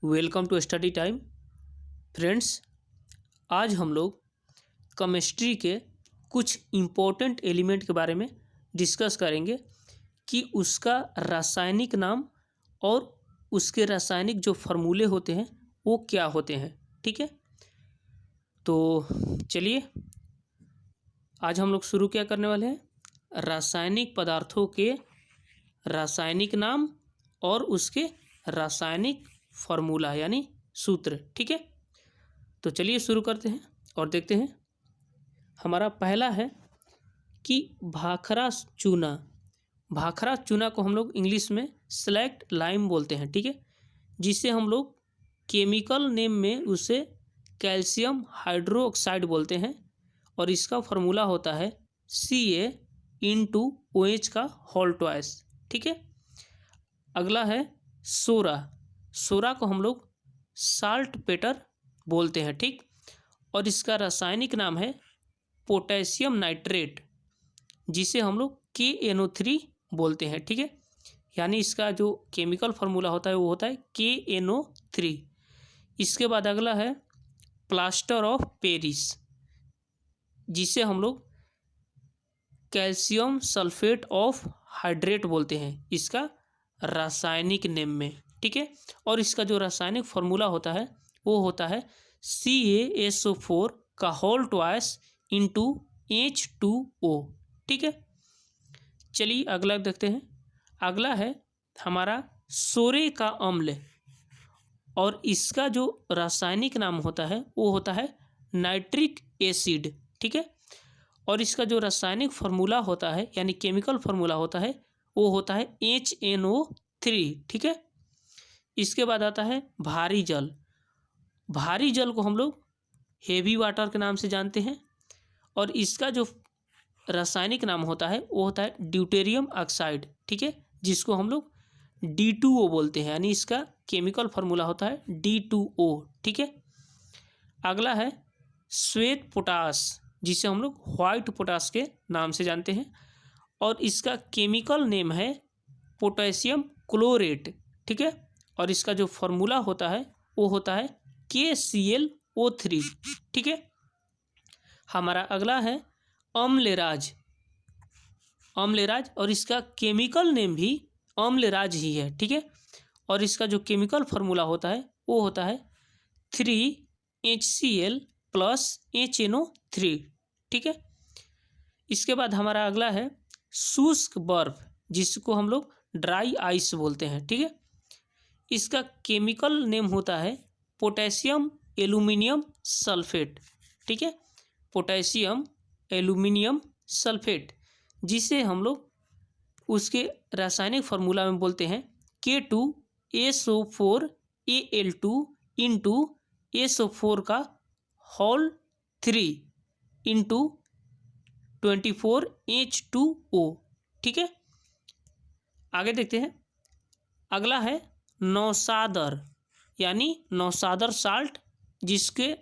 Welcome to study time. Friends, आज हम लोग केमिस्ट्री के कुछ इम्पोर्टेंट एलिमेंट के बारे में डिस्कस करेंगे कि उसका रासायनिक नाम और उसके रासायनिक जो फार्मूले होते हैं वो क्या होते हैं। ठीक है, तो चलिए आज हम लोग शुरू क्या करने वाले हैं, रासायनिक पदार्थों के रासायनिक नाम और उसके रासायनिक फार्मूला यानी सूत्र। ठीक है, तो चलिए शुरू करते हैं और देखते हैं। हमारा पहला है कि भाखरा चूना। भाखरा चूना को हम लोग इंग्लिश में स्लैक्ट लाइम बोलते हैं। ठीक है, जिसे हम लोग केमिकल नेम में उसे कैल्शियम हाइड्रोक्साइड बोलते हैं और इसका फार्मूला होता है Ca(OH) का होल ट्वाइस। ठीक है, अगला है सोरा। सोरा को हम लोग साल्ट पेटर बोलते हैं। ठीक, और इसका रासायनिक नाम है पोटेशियम नाइट्रेट, जिसे हम लोग KNO3 बोलते हैं। ठीक है, यानी इसका जो केमिकल फार्मूला होता है वो होता है KNO3। इसके बाद अगला है प्लास्टर ऑफ पेरिस, जिसे हम लोग कैल्शियम सल्फेट ऑफ हाइड्रेट बोलते हैं इसका रासायनिक नेम में। ठीक है, और इसका जो रासायनिक फार्मूला होता है वो होता है CaSO4 का होल ट्वाइस इंटू H2O। ठीक है, चलिए अगला देखते हैं। अगला है हमारा सोरे का अम्ल और इसका जो रासायनिक नाम होता है वो होता है नाइट्रिक एसिड। ठीक है, और इसका जो रासायनिक फार्मूला होता है यानी केमिकल फार्मूला होता है वो होता है HNO3। ठीक है, इसके बाद आता है भारी जल। भारी जल को हम लोग हेवी वाटर के नाम से जानते हैं और इसका जो रासायनिक नाम होता है वो होता है ड्यूटेरियम ऑक्साइड। ठीक है, जिसको हम लोग D2O बोलते हैं, यानी इसका केमिकल फार्मूला होता है D2O। ठीक है, अगला है श्वेत पोटास, जिसे हम लोग व्हाइट पोटास के नाम से जानते हैं और इसका केमिकल नेम है पोटेशियम क्लोरेट। ठीक है, और इसका जो फार्मूला होता है वो होता है KClO3। ठीक है, हमारा अगला है अम्लराज। अम्लराज और इसका केमिकल नेम भी अम्लराज ही है। ठीक है, और इसका जो केमिकल फार्मूला होता है वो होता है 3HCl+HNO3। ठीक है, इसके बाद हमारा अगला है शुष्क बर्फ, जिसको हम लोग ड्राई आइस बोलते हैं। ठीक है, इसका केमिकल नेम होता है पोटेशियम एल्यूमिनियम सल्फेट। ठीक है, पोटेशियम एल्यूमिनियम सल्फेट, जिसे हम लोग उसके रासायनिक फार्मूला में बोलते हैं K2SO4Al2 इंटू SO4 का होल 3 इंटू 24H2O। ठीक है, आगे देखते हैं। अगला है नौसादर यानी नौसादर साल्ट, जिसके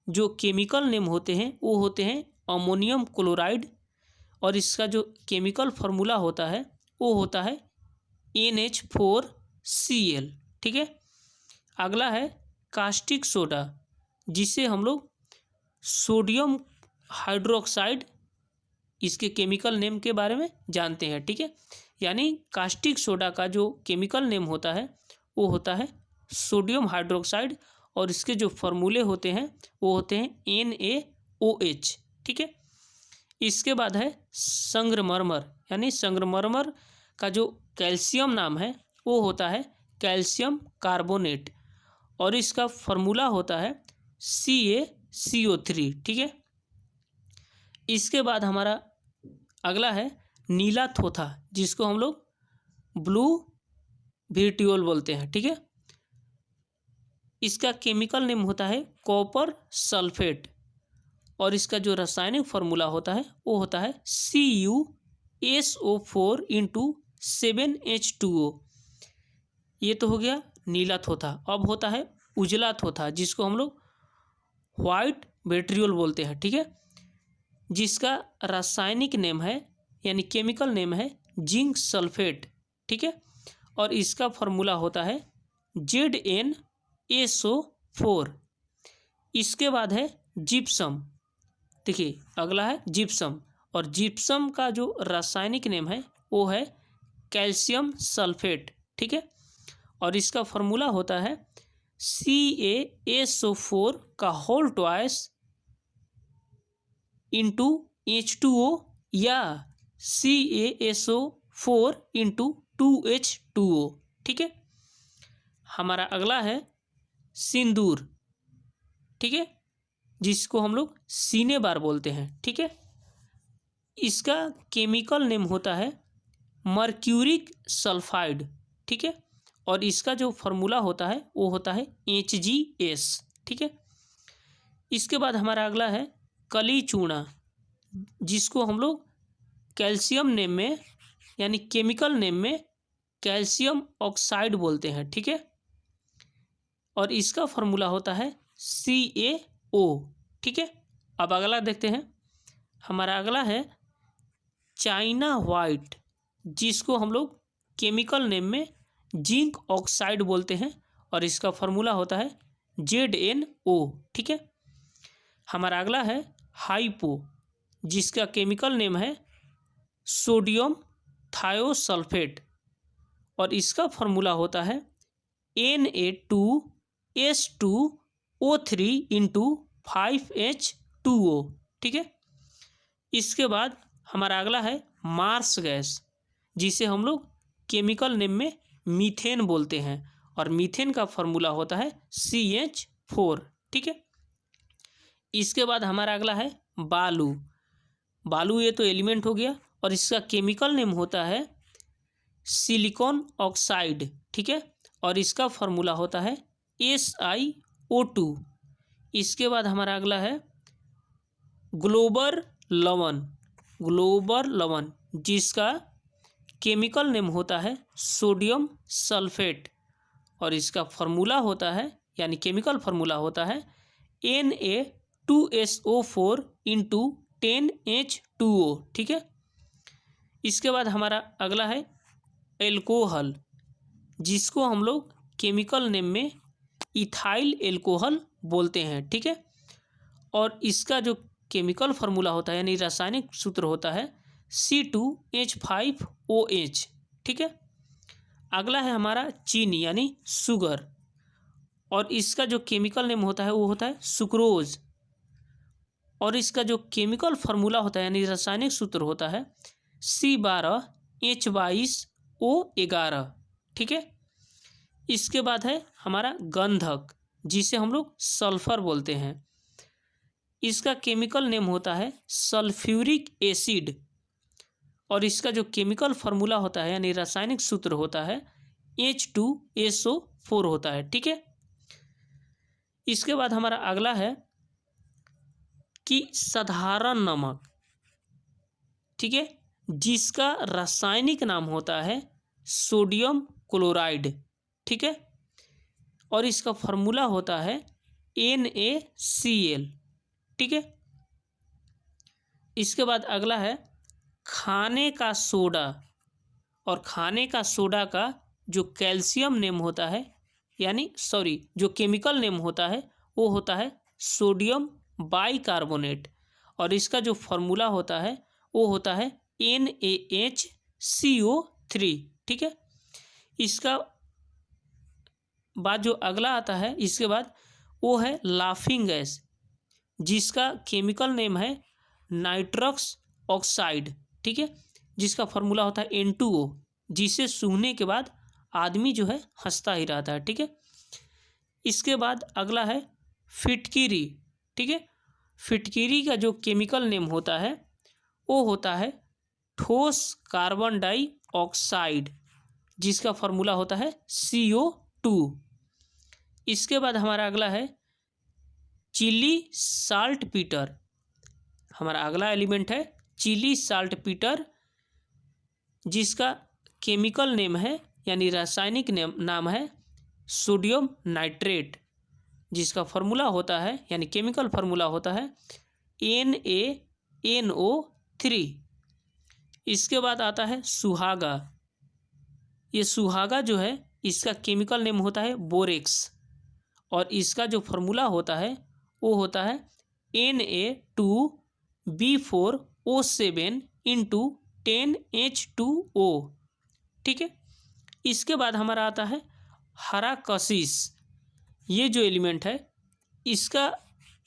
जो केमिकल नेम होते हैं वो होते हैं अमोनियम क्लोराइड और इसका जो केमिकल फार्मूला होता है वो होता है NH4Cl। ठीक है, अगला है कास्टिक सोडा, जिसे हम लोग सोडियम हाइड्रोक्साइड इसके केमिकल नेम के बारे में जानते हैं। ठीक है, यानी कास्टिक सोडा का जो केमिकल नेम होता है वो होता है सोडियम हाइड्रोक्साइड और इसके जो फार्मूले होते हैं वो होते हैं NaOH। ठीक है, इसके बाद है संगमरमर, यानी संगमरमर का जो कैल्शियम नाम है वो होता है कैल्शियम कार्बोनेट और इसका फार्मूला होता है CaCO3। ठीक है, इसके बाद हमारा अगला है नीला थोथा, जिसको हम लोग ब्लू विट्रियोल बोलते हैं। ठीक है, इसका केमिकल नेम होता है कॉपर सल्फेट और इसका जो रासायनिक फार्मूला होता है वो होता है CuSO4 इंटू 7H2O। ये तो हो गया नीला थोथा। अब होता है उजला थोथा, जिसको हम लोग व्हाइट विट्रियोल बोलते हैं। ठीक है, जिसका रासायनिक नेम है यानी केमिकल नेम है जिंक सल्फेट। ठीक है, और इसका फार्मूला होता है ZnO SO4। इसके बाद है जिप्सम। देखिए अगला है जिप्सम, और जिप्सम का जो रासायनिक नेम है वो है कैल्शियम सल्फेट। ठीक है, और इसका फॉर्मूला होता है CaSO4 का होल ट्वाइस इंटू H2O या CaSO4 इंटू 2H2O। ठीक है, हमारा अगला है सिंदूर। ठीक है, जिसको हम लोग सीने बार बोलते हैं। ठीक है, इसका केमिकल नेम होता है मर्क्यूरिक सल्फाइड। ठीक है, और इसका जो फॉर्मूला होता है वो होता है HgS। ठीक है, इसके बाद हमारा अगला है कली चूना, जिसको हम लोग कैल्शियम नेम में यानी केमिकल नेम में कैल्शियम ऑक्साइड बोलते हैं। ठीक है, और इसका फॉर्मूला होता है CaO। ठीक है, अब अगला देखते हैं। हमारा अगला है चाइना वाइट, जिसको हम लोग केमिकल नेम में जिंक ऑक्साइड बोलते हैं, और इसका फॉर्मूला होता है ZnO। ठीक है, हमारा अगला है हाइपो, जिसका केमिकल नेम है सोडियम थायोसल्फेट, और इसका फॉर्मूला होता है Na2S2O3 इंटू 5H2O। ठीक है, इसके बाद हमारा अगला है मार्स गैस, जिसे हम लोग केमिकल नेम में मीथेन बोलते हैं, और मीथेन का फॉर्मूला होता है CH4। ठीक है, इसके बाद हमारा अगला है बालू। बालू ये तो एलिमेंट हो गया, और इसका केमिकल नेम होता है सिलिकॉन ऑक्साइड। ठीक है, और इसका फॉर्मूला होता है SiO2। इसके बाद हमारा अगला है ग्लोबर लवण। ग्लोबर लवण, जिसका केमिकल नेम होता है सोडियम सल्फेट, और इसका फॉर्मूला होता है यानी केमिकल फॉर्मूला होता है Na2SO4 इंटू 10H2O। ठीक है, इसके बाद हमारा अगला है एल्कोहल, जिसको हम लोग केमिकल नेम में इथाइल एल्कोहल बोलते हैं। ठीक है, और इसका जो केमिकल फार्मूला होता है यानी रासायनिक सूत्र होता है C2H5OH। ठीक है, अगला है हमारा चीनी यानी शुगर, और इसका जो केमिकल नेम होता है वो होता है सुक्रोज, और इसका जो केमिकल फार्मूला होता है यानी रासायनिक सूत्र होता है C12H22O11। ठीक है, इसके बाद है हमारा गंधक, जिसे हम लोग सल्फर बोलते हैं। इसका केमिकल नेम होता है सल्फ्यूरिक एसिड, और इसका जो केमिकल फार्मूला होता है यानी रासायनिक सूत्र होता है H2SO4 होता है। ठीक है, इसके बाद हमारा अगला है कि साधारण नमक। ठीक है, जिसका रासायनिक नाम होता है सोडियम क्लोराइड। ठीक है, और इसका फार्मूला होता है NaCl। ठीक है, इसके बाद अगला है खाने का सोडा, और खाने का सोडा का जो कैल्शियम नेम होता है यानी जो केमिकल नेम होता है वो होता है सोडियम बाइकार्बोनेट, और इसका जो फार्मूला होता है वो होता है NaHCO3। ठीक है, इसका बाद जो अगला आता है इसके बाद वो है लाफिंग गैस, जिसका केमिकल नेम है नाइट्रस ऑक्साइड। ठीक है, जिसका फार्मूला होता है N2O, जिसे सूंघने के बाद आदमी जो है हंसता ही रहता है। ठीक है, इसके बाद अगला है फिटकिरी। ठीक है, फिटकिरी का जो केमिकल नेम होता है वो होता है ठोस कार्बन डाइऑक्साइड, जिसका फार्मूला होता है CO2। इसके बाद हमारा अगला है चिली साल्ट पीटर। हमारा अगला एलिमेंट है चिली साल्ट पीटर, जिसका केमिकल नेम है यानी रासायनिक नाम है सोडियम नाइट्रेट, जिसका फार्मूला होता है यानी केमिकल फार्मूला होता है NaNO3। इसके बाद आता है सुहागा। ये सुहागा जो है इसका केमिकल नेम होता है बोरेक्स, और इसका जो फॉर्मूला होता है वो होता है Na2B4O7 इंटू 10H2O। ठीक है, इसके बाद हमारा आता है हराकसिस। ये जो एलिमेंट है इसका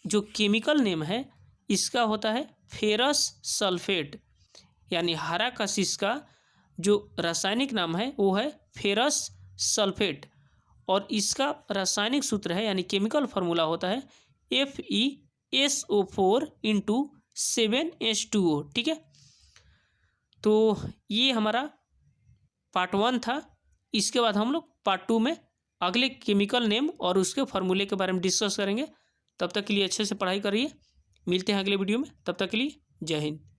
जो केमिकल नेम है इसका होता है फेरस सल्फेट, यानी हराकसिस का जो रासायनिक नाम है वो है फेरस सल्फेट और इसका रासायनिक सूत्र है यानी केमिकल फार्मूला होता है FeSO4 इंटू 7H2O। ठीक है, तो ये हमारा पार्ट 1 था। इसके बाद हम लोग पार्ट 2 में अगले केमिकल नेम और उसके फार्मूले के बारे में डिस्कस करेंगे। तब तक के लिए अच्छे से पढ़ाई करिए। मिलते हैं अगले वीडियो में, तब तक के लिए जय हिंद।